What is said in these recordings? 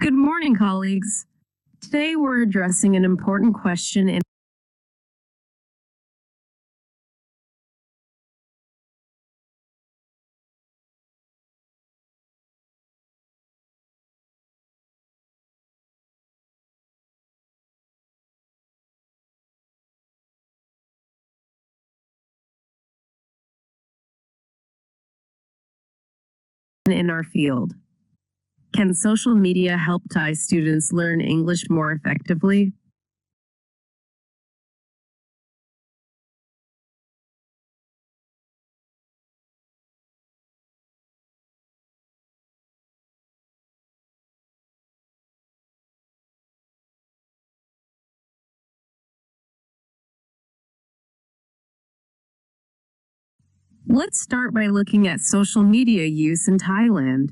Good morning, colleagues. Today we're addressing an important question in our field. Can social media help Thai students learn English more effectively? Let's start by looking at social media use in Thailand.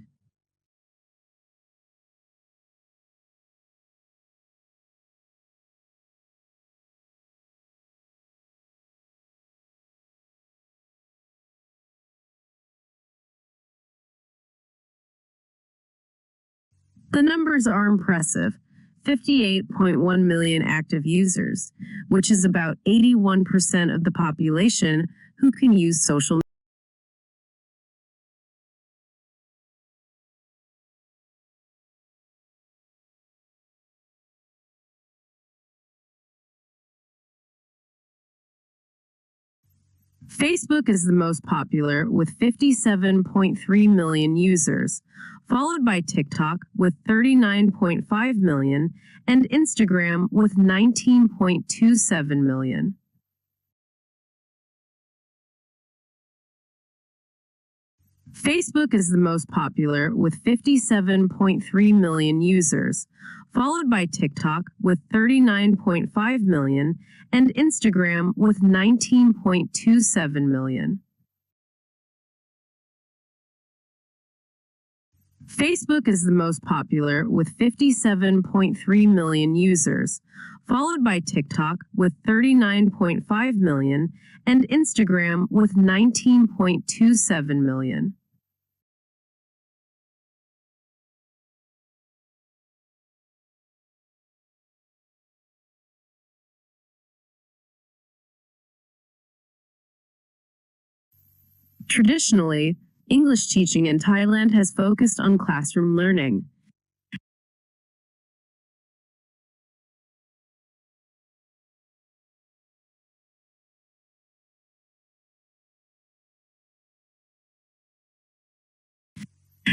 The numbers are impressive. 58.1 million active users, which is about 81% of the population who can use social media. Facebook is the most popular with 57.3 million users, followed by TikTok with 39.5 million and Instagram with 19.27 million. Facebook is the most popular with 57.3 million users, followed by TikTok with 39.5 million and Instagram with 19.27 million. Facebook is the most popular with 57.3 million users, followed by TikTok with 39.5 million and Instagram with 19.27 million. Traditionally, English teaching in Thailand has focused on classroom learning.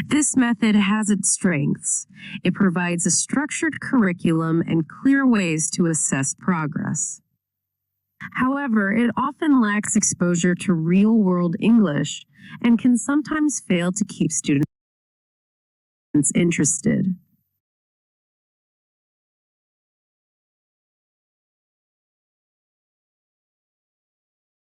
This method has its strengths. It provides a structured curriculum and clear ways to assess progress. However, it often lacks exposure to real-world English and can sometimes fail to keep students interested.